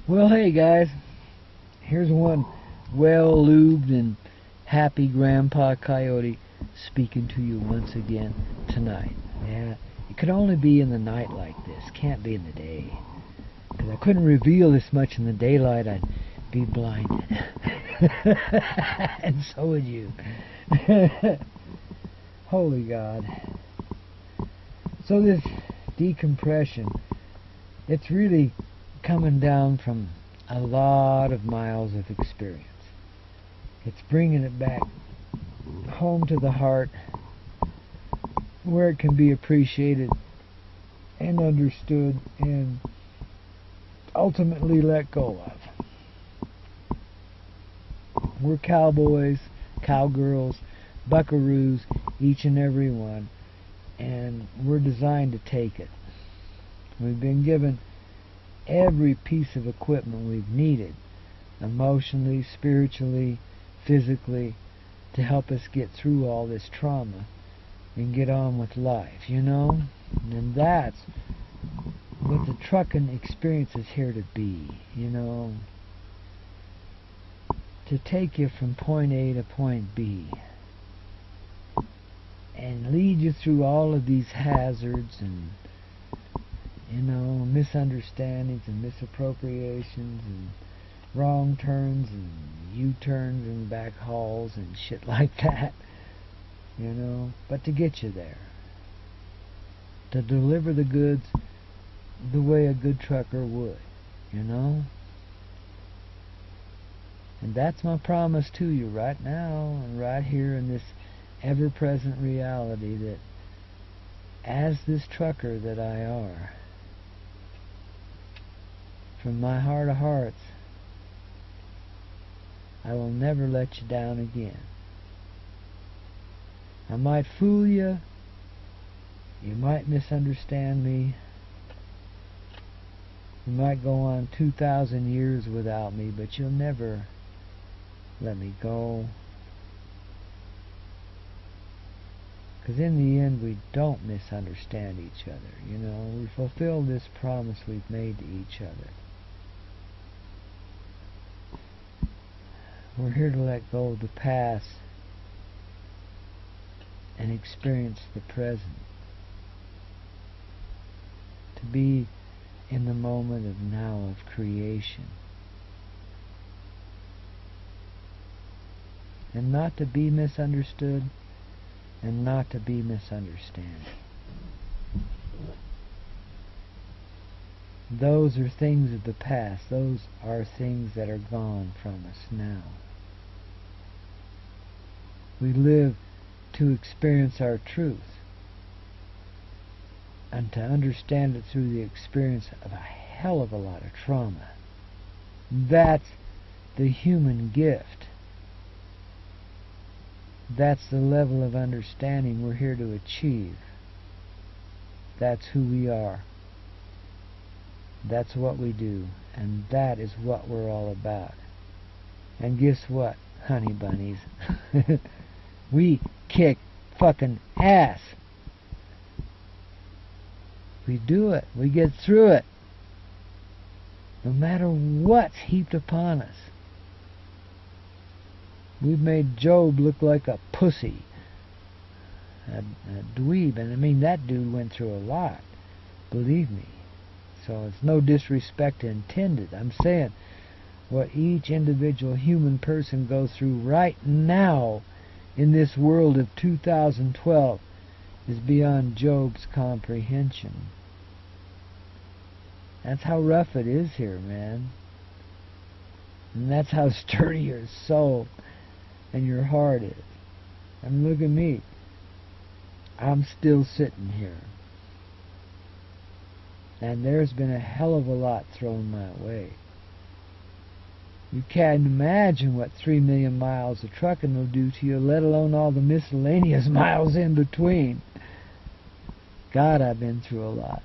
Well, hey guys, here's one well-lubed and happy Grandpa Coyote speaking to you once again tonight. Yeah, it could only be in the night like this, can't be in the day. Because I couldn't reveal this much in the daylight, I'd be blinded. And so would you. Holy God. So this decompression, it's really coming down from a lot of miles of experience. It's bringing it back home to the heart where it can be appreciated and understood and ultimately let go of. We're cowboys, cowgirls, buckaroos, each and every one, and we're designed to take it. We've been given every piece of equipment we've needed, emotionally, spiritually, physically, to help us get through all this trauma and get on with life, you know? And that's what the trucking experience is here to be, you know? To take you from point A to point B and lead you through all of these hazards and, you know, misunderstandings and misappropriations and wrong turns and U-turns and back hauls and shit like that, you know, but to get you there, to deliver the goods the way a good trucker would, you know. And that's my promise to you right now and right here in this ever-present reality, that as this trucker that I are, from my heart of hearts, I will never let you down again. I might fool you, you might misunderstand me, you might go on 2,000 years without me, but you'll never let me go. Because in the end, we don't misunderstand each other, you know. We fulfill this promise we've made to each other. We're here to let go of the past and experience the present. To be in the moment of now of creation. And not to be misunderstood and not to be misunderstood. Those are things of the past. Those are things that are gone from us now. We live to experience our truth and to understand it through the experience of a hell of a lot of trauma. That's the human gift. That's the level of understanding we're here to achieve. That's who we are. That's what we do. And that is what we're all about. And guess what, honey bunnies? We kick fucking ass. We do it. We get through it. No matter what's heaped upon us. We've made Job look like a pussy. A dweeb. And I mean, that dude went through a lot. Believe me. So it's no disrespect intended. I'm saying what each individual human person goes through right now in this world of 2012 is beyond Job's comprehension. That's how rough it is here, man. And that's how sturdy your soul and your heart is. I mean, look at me. I'm still sitting here. And there's been a hell of a lot thrown my way. You can't imagine what 3 million miles of trucking will do to you, let alone all the miscellaneous miles in between. God, I've been through a lot.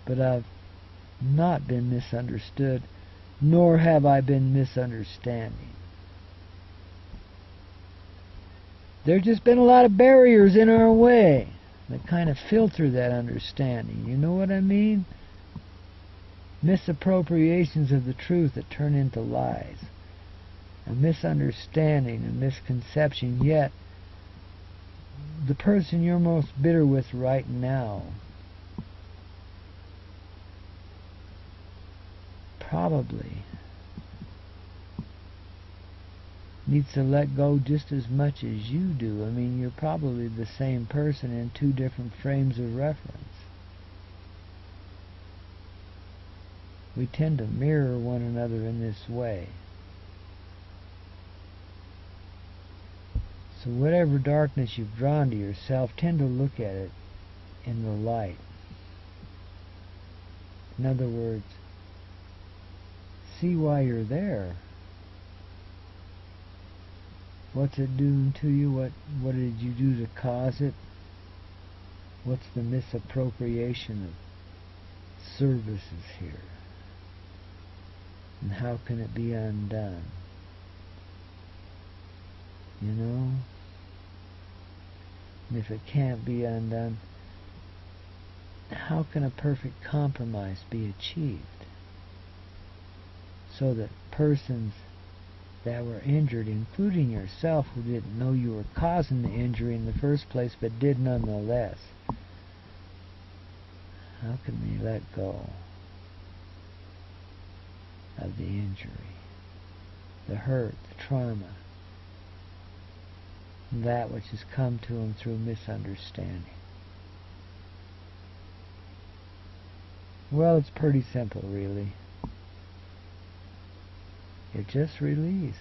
But I've not been misunderstood, nor have I been misunderstanding. There's just been a lot of barriers in our way. that kind of filter that understanding. You know what I mean? Misappropriations of the truth that turn into lies. A misunderstanding, a misconception, yet the person you're most bitter with right now probably needs to let go just as much as you do. I mean, you're probably the same person in two different frames of reference. We tend to mirror one another in this way. So whatever darkness you've drawn to yourself, tend to look at it in the light. In other words, see why you're there. What's it doing to you? What did you do to cause it? What's the misappropriation of services here? And how can it be undone? You know? And if it can't be undone, how can a perfect compromise be achieved? So that persons that were injured, including yourself who didn't know you were causing the injury in the first place, but did nonetheless, how can they let go of the injury, the hurt, the trauma, that which has come to them through misunderstanding? Well, it's pretty simple, really. You just release.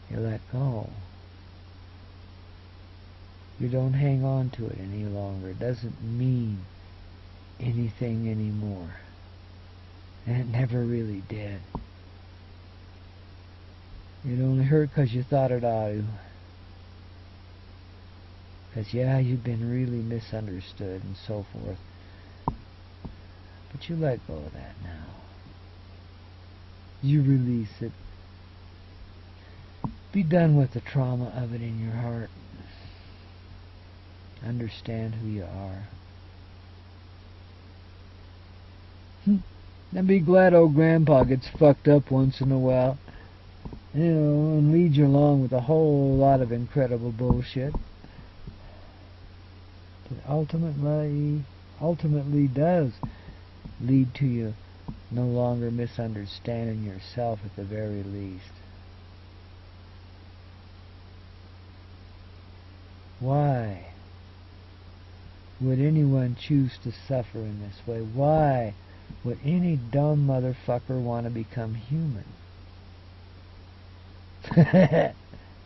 You let go. You don't hang on to it any longer. It doesn't mean anything anymore. And it never really did. It only hurt because you thought it ought to. Because, yeah, you've been really misunderstood and so forth. But you let go of that now. You release it. Be done with the trauma of it in your heart. Understand who you are. And be glad old Grandpa gets fucked up once in a while. You know, and leads you along with a whole lot of incredible bullshit. That ultimately does lead to you no longer misunderstanding yourself at the very least. Why would anyone choose to suffer in this way? Why would any dumb motherfucker want to become human?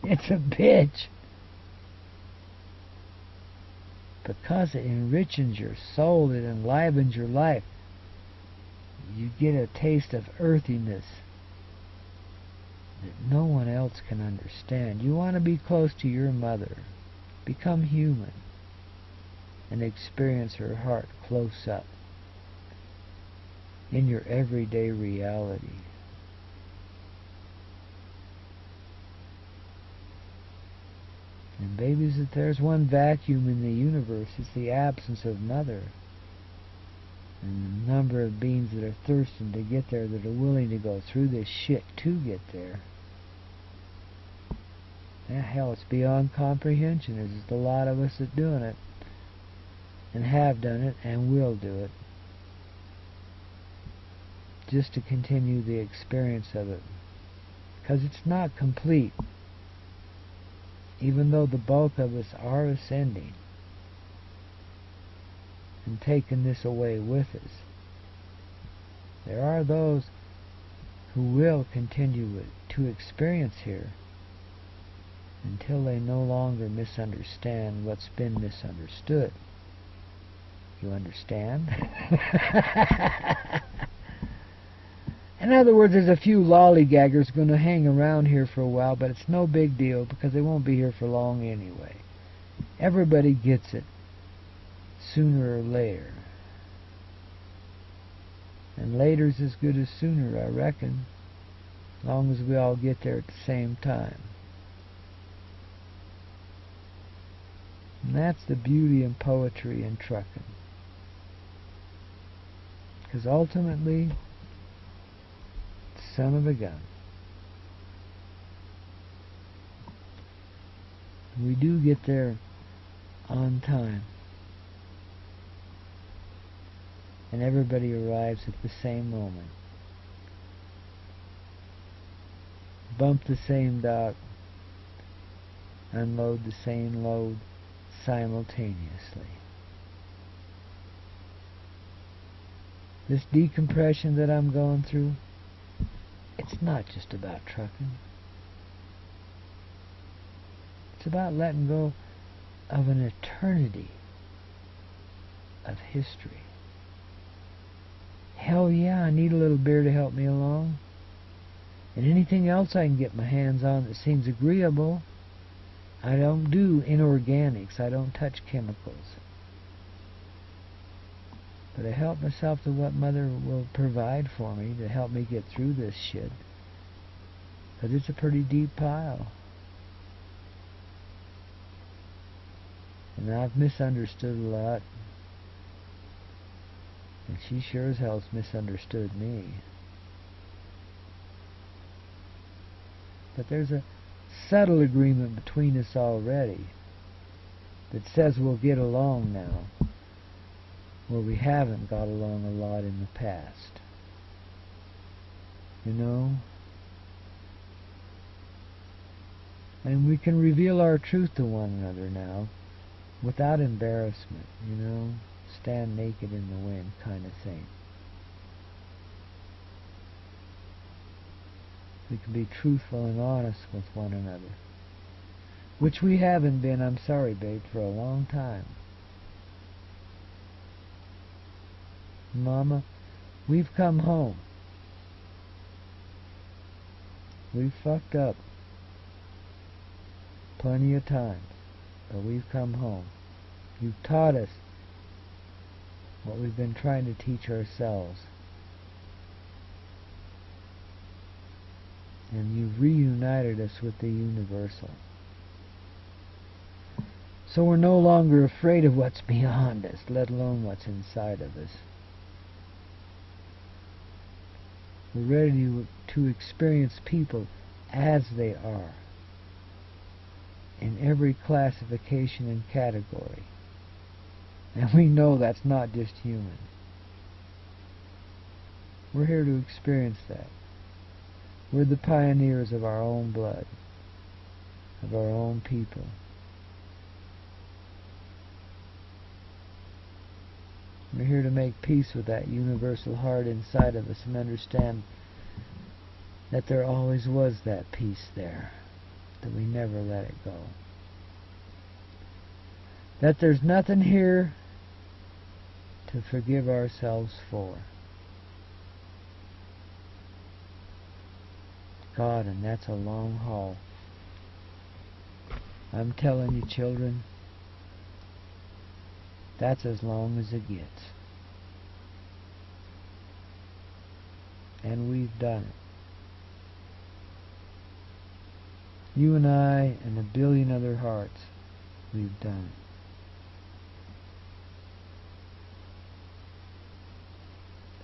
It's a bitch. Because it enriches your soul, it enlivens your life. You get a taste of earthiness that no one else can understand. You want to be close to your mother. Become human and experience her heart close up in your everyday reality. And babies, if there's one vacuum in the universe, it's the absence of mother. And the number of beings that are thirsting to get there, that are willing to go through this shit to get there. Yeah, hell, it's beyond comprehension. There's just a lot of us that doing it. And have done it, and will do it. Just to continue the experience of it. Because it's not complete. Even though the bulk of us are ascending and taking this away with us, there are those who will continue to experience here until they no longer misunderstand what's been misunderstood. You understand? In other words, there's a few lollygaggers going to hang around here for a while, but it's no big deal because they won't be here for long anyway. Everybody gets it sooner or later. And later's as good as sooner, I reckon, as long as we all get there at the same time. In that's the beauty and poetry in trucking. Because ultimately, son of a gun, we do get there on time. And everybody arrives at the same moment. Bump the same dock. Unload the same load simultaneously. This decompression that I'm going through, it's not just about trucking. It's about letting go of an eternity of history. Hell yeah, I need a little beer to help me along. And anything else I can get my hands on that seems agreeable. I don't do inorganics. I don't touch chemicals. But I help myself to what Mother will provide for me to help me get through this shit. Because it's a pretty deep pile. And I've misunderstood a lot. And she sure as hell's misunderstood me. But there's a subtle agreement between us already that says we'll get along now, where we haven't got along a lot in the past. You know? And we can reveal our truth to one another now without embarrassment, you know? Stand naked in the wind kind of thing. We can be truthful and honest with one another, which we haven't been, I'm sorry, babe, for a long time. Mama, we've come home. We've fucked up plenty of times, but we've come home. You've taught us what we've been trying to teach ourselves. And you've reunited us with the universal. So we're no longer afraid of what's beyond us, let alone what's inside of us. We're ready to experience people as they are, in every classification and category. And we know that's not just human. We're here to experience that. We're the pioneers of our own blood, of our own people. We're here to make peace with that universal heart inside of us and understand that there always was that peace there, that we never let it go. That there's nothing here to forgive ourselves for. God, and that's a long haul. I'm telling you, children, that's as long as it gets. And we've done it. You and I and a billion other hearts, we've done it.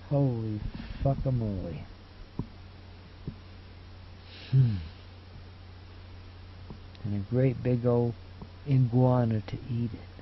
Holy fuckamole. And a great big old iguana to eat it.